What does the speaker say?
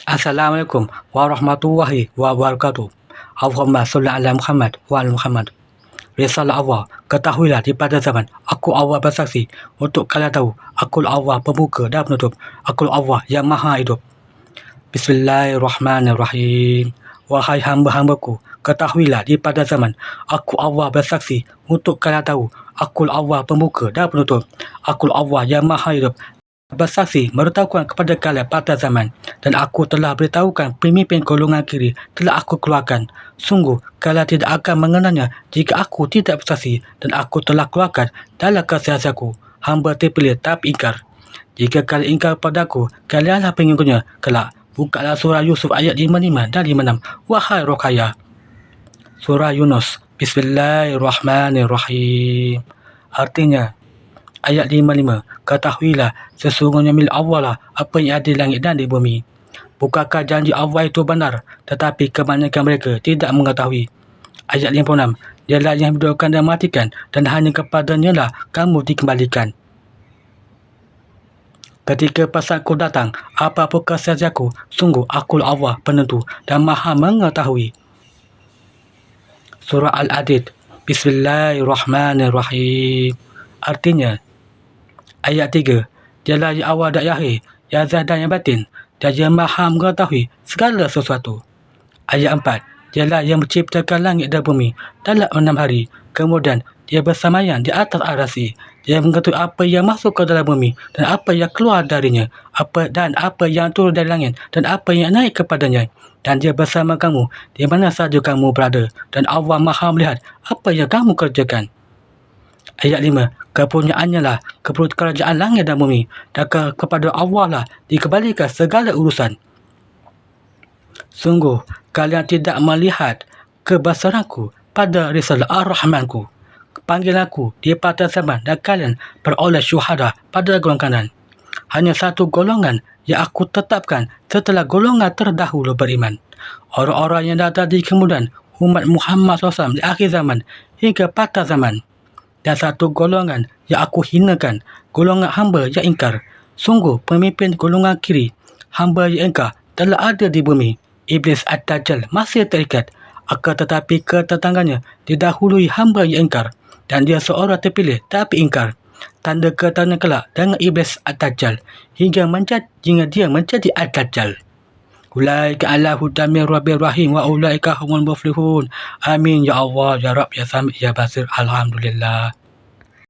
Assalamualaikum warahmatullahi wabarakatuh. Allahumma salli ala Muhammad wa ala Muhammad. Risalah Allah, ketahuilah di pada zaman aku Allah bersaksi untuk kalian tahu aku Allah pembuka dan penutup, aku Allah yang maha hidup. Bismillahirrahmanirrahim. Wahai hamba-hambaku, ketahuilah di pada zaman aku Allah bersaksi untuk kalian tahu aku Allah pembuka dan penutup, aku Allah yang maha hidup. Bersaksi memberitahukan kepada kalian pada zaman, dan aku telah beritahukan pemimpin golongan kiri telah aku keluarkan. Sungguh kalian tidak akan mengenalnya jika aku tidak bersaksi, dan aku telah keluarkan dalam kesaksianku hamba terpilih tapi ingkar. Jika kalian ingkar padaku, kalianlah pengikutnya kelak. Bukalah surah Yusuf ayat 55 dan 56. Wahai Rokaya. Surah Yunus. Bismillahirrahmanirrahim. Artinya, ayat 55, ketahuilah sesungguhnya milik Allah lah apa yang ada di langit dan di bumi. Bukankah janji Allah itu benar, tetapi kebanyakan mereka tidak mengetahui. Ayat 56, dialah yang hidupkan dan matikan, dan hanya kepadanya lah kamu dikembalikan. Ketika pesanku datang, apa-apa kesaksianku, sungguh aku Allah penentu dan maha mengetahui. Surah Al-Hadid. Bismillahirrahmanirrahim. Artinya, ayat 3, dialah yang awal dan akhir, yang zahir dan yang batin, dan yang maha mengetahui segala sesuatu. Ayat 4, dialah yang menciptakan langit dan bumi dalam 6 hari, kemudian dia bersemayam di atas arasy. Dia mengetahui apa yang masuk ke dalam bumi dan apa yang keluar darinya, apa yang turun dari langit dan apa yang naik kepadanya. Dan dia bersama kamu di mana sahaja kamu berada, dan Allah maha melihat apa yang kamu kerjakan. Ayat 5, kepunyaannya lah kerajaan langit dan bumi, dan kepada Allah lah dikembalikan segala urusan. Sungguh kalian tidak melihat kebesaranku pada risalah Ar-Rahmanku, panggilanku di pada zaman, dan kalian beroleh syuhada pada golongan kanan. Hanya satu golongan yang aku tetapkan setelah golongan terdahulu beriman, orang-orang yang datang di kemudian umat Muhammad SAW di akhir zaman hingga patah zaman. Dan satu golongan yang aku hinakan, golongan hamba yang ingkar. Sungguh pemimpin golongan kiri, hamba yang ingkar, telah ada di bumi. Iblis Ad-Dajjal masih terikat, akan tetapi ketetangannya didahului hamba yang ingkar, dan dia seorang terpilih tapi ingkar. Tanda ketangan kelak dengan Iblis Ad-Dajjal hingga dia menjadi Ad-Dajjal. Ulaika ala hudan min rabbir rahim wa ulaika humul muflihun. Amin ya Allah ya Rabb ya Sami ya Basir. Alhamdulillah.